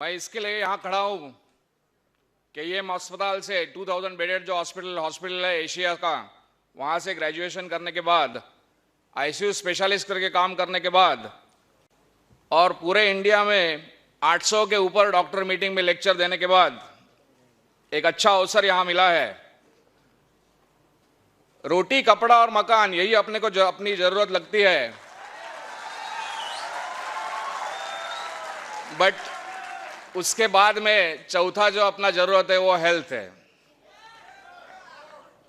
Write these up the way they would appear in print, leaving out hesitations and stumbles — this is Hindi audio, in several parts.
मैं इसके लिए यहाँ खड़ा हूँ कि ये अस्पताल से 2000 बेडेड जो हॉस्पिटल है एशिया का, वहाँ से ग्रेजुएशन करने के बाद आईसीयू स्पेशलिस्ट करके काम करने के बाद और पूरे इंडिया में 800 के ऊपर डॉक्टर मीटिंग में लेक्चर देने के बाद एक अच्छा अवसर यहाँ मिला है। रोटी, कपड़ा और मकान, यही अपने को जो अपनी जरूरत लगती है, बट उसके बाद में चौथा जो अपना जरूरत है वो हेल्थ है।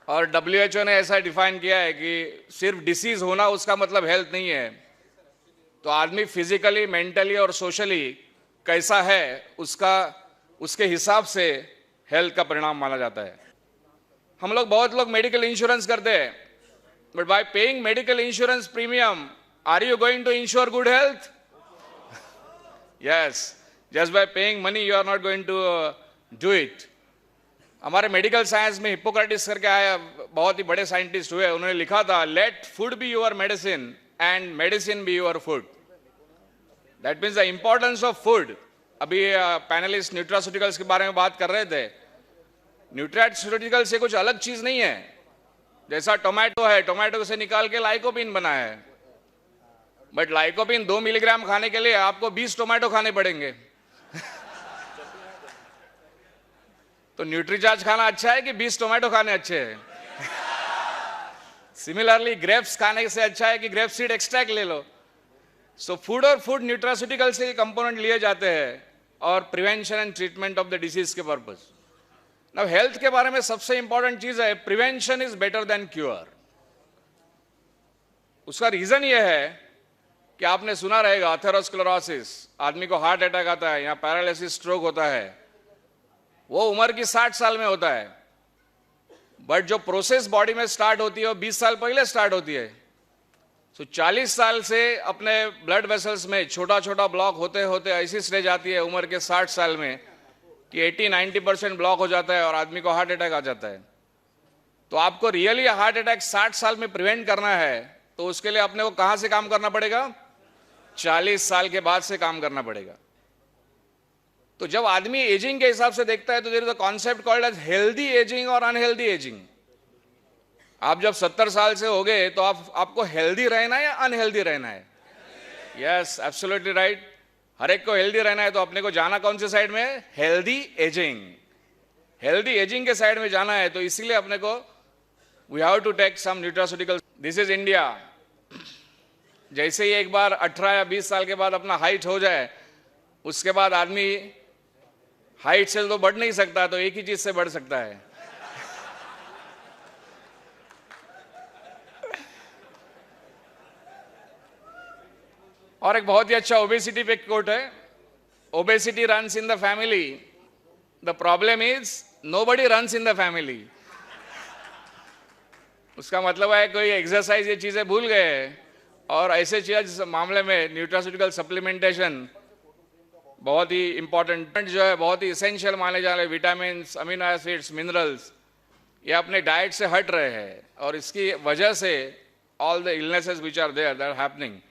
और WHO ने ऐसा डिफाइन किया है कि सिर्फ डिसीज होना उसका मतलब हेल्थ नहीं है। तो आदमी फिजिकली, मेंटली और सोशली कैसा है उसके हिसाब से हेल्थ का परिणाम माना जाता है। हम लोग बहुत लोग मेडिकल इंश्योरेंस करते हैं, but by paying medical insurance premium are you going to insure good health? Yes, just by paying money you are not going to do it. हमारे मेडिकल साइंस में हिप्पोक्रेटिस करके आया, बहुत ही बड़े साइंटिस्ट हुए, उन्होंने लिखा था let food be your medicine and medicine be your food. That means the importance of food. अभी पैनलिस्ट न्यूट्रास्यूटिकल्स के बारे में बात कर रहे थे। न्यूट्रास्यूटिकल से कुछ अलग चीज नहीं है। जैसा टोमेटो है, टोमेटो से निकाल के लाइकोपिन बना है, बट लाइकोपिन 2 मिलीग्राम खाने के लिए आपको 20 टोमेटो खाने पड़ेंगे। तो न्यूट्रीचार्ज खाना अच्छा है कि 20 टोमेटो खाने अच्छे हैं? सिमिलरली ग्रेप्स खाने से अच्छा है कि ग्रेप सीड एक्सट्रैक्ट ले लो। सो फूड और फूड न्यूट्रास्यूटिकल से कंपोनेंट लिए जाते हैं और prevention and treatment of the disease के पर्पज। नाउ हेल्थ के बारे में सबसे इंपॉर्टेंट चीज है prevention is better than cure. उसका रीजन यह है कि आपने सुना रहेगा एथेरोस्क्लेरोसिस, आदमी को हार्ट अटैक आता है या पैरालिसिस, स्ट्रोक होता है, वो उम्र की 60 साल में होता है। बट जो प्रोसेस बॉडी में स्टार्ट होती है वो 20 साल पहले स्टार्ट होती है। सो 40 साल से अपने ब्लड वेसल्स में छोटा छोटा ब्लॉक होते होते ऐसी स्टेज आती है उम्र के 60 साल में कि 80-90% ब्लॉक हो जाता है और आदमी को हार्ट अटैक आ जाता है। तो आपको रियली हार्ट अटैक 60 साल में प्रिवेंट करना है तो उसके लिए अपने को कहां से काम करना पड़ेगा? 40 साल के बाद से काम करना पड़ेगा। तो जब आदमी एजिंग के हिसाब से देखता है तो there is a concept called as healthy ageing और अनहेल्दी एजिंग। आप जब 70 साल से हो गए तो आपको हेल्दी रहना है या अनहेल्दी रहना है? Yes, absolutely right. हर एक को हेल्दी रहना है तो अपने को जाना कौन से साइड में? Healthy ageing. हेल्दी एजिंग के साइड में जाना है तो इसीलिए अपने को we have to take some nutraceuticals. This is India. जैसे ही एक बार 18 या 20 साल के बाद अपना हाइट हो जाए, उसके बाद आदमी हाइट से तो बढ़ नहीं सकता, तो एक ही चीज से बढ़ सकता है, और एक बहुत ही अच्छा ओबेसिटी पे कोट है, obesity runs in the family, the problem is nobody runs in the family. उसका मतलब है कोई एक्सरसाइज ये चीजें भूल गए, और ऐसे चीज मामले में न्यूट्रास्यूटिकल सप्लीमेंटेशन बहुत ही इंपॉर्टेंट जो है, बहुत ही इसेंशियल माने जा रहे विटामिन, अमीनो एसिड्स, मिनरल्स, ये अपने डाइट से हट रहे हैं और इसकी वजह से all the illnesses which are there that are happening.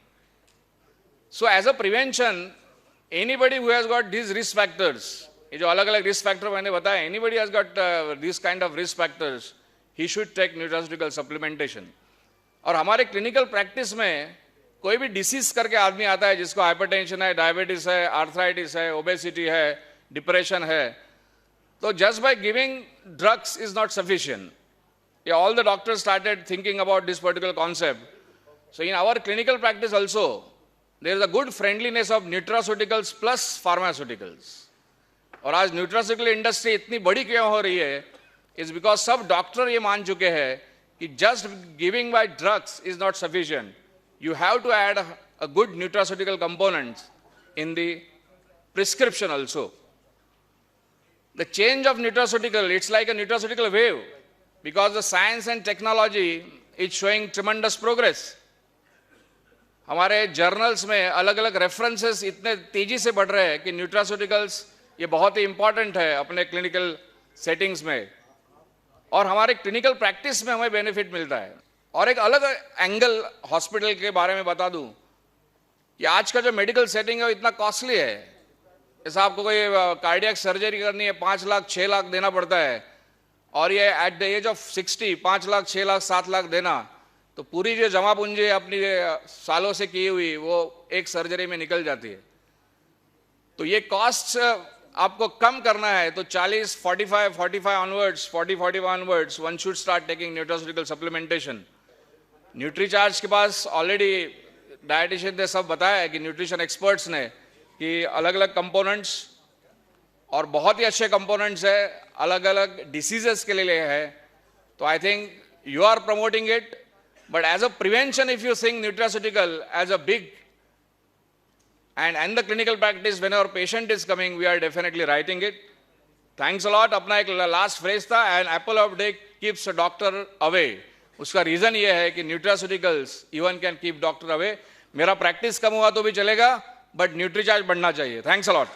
So as a prevention, anybody who has got these risk factors, ये जो अलग अलग risk factor मैंने बताया, anybody has got this kind of risk factors, he should take nutraceutical supplementation। और हमारे क्लिनिकल प्रैक्टिस में कोई भी डिसीज करके आदमी आता है जिसको हाइपरटेंशन है, डायबिटीज है, आर्थराइटिस है, ओबेसिटी है, डिप्रेशन है, तो just by giving drugs is not sufficient. All the doctors started thinking about this particular concept. So in our clinical practice also there is a good friendliness of nutraceuticals plus pharmaceuticals। और आज न्यूट्रास्यूटिकल इंडस्ट्री इतनी बड़ी क्यों हो रही है? इज बिकॉज सब डॉक्टर ये मान चुके हैं कि just giving by drugs is not sufficient, you have to add a good nutraceutical components in the prescription also. The change of nutraceutical, it's like a nutraceutical wave, because the science and technology is showing tremendous progress. हमारे जर्नल्स में अलग अलग रेफरेंसेस इतने तेजी से बढ़ रहे हैं कि न्यूट्रास्यूटिकल्स ये बहुत ही इंपॉर्टेंट है अपने क्लिनिकल सेटिंग्स में, और हमारे क्लिनिकल प्रैक्टिस में हमें बेनिफिट मिलता है। और एक अलग एंगल हॉस्पिटल के बारे में बता दूं कि आज का जो मेडिकल सेटिंग है वो इतना कॉस्टली है। जैसे आपको कोई कार्डियक सर्जरी करनी है 5 लाख 6 लाख देना पड़ता है, और ये at the age of 60 5 lakh 6 lakh 7 lakh देना, तो पूरी जो जमा पूंजी अपनी सालों से की हुई वो एक सर्जरी में निकल जाती है। तो ये कॉस्ट आपको कम करना है तो 40 45 onwards 40 onwards one should start taking nutraceutical supplementation. Nutricharge के पास ऑलरेडी डायटिशियन ने सब बताया है कि न्यूट्रिशन एक्सपर्ट्स ने कि अलग अलग कंपोनेंट्स और बहुत ही अच्छे कंपोनेंट्स है, अलग अलग डिसीजेस के लिए है। तो I think you are promoting it, but as a prevention if you think nutraceutical as a big and the clinical practice when our patient is coming, we are definitely writing it. Thanks a lot. अपना एक लास्ट फ्रेज था, and Apple of day keeps doctor away. उसका रीजन ये है कि nutraceuticals even can keep doctor away. मेरा प्रैक्टिस कम हुआ तो भी चलेगा, बट न्यूट्रीचार्ज बढ़ना चाहिए। Thanks a lot.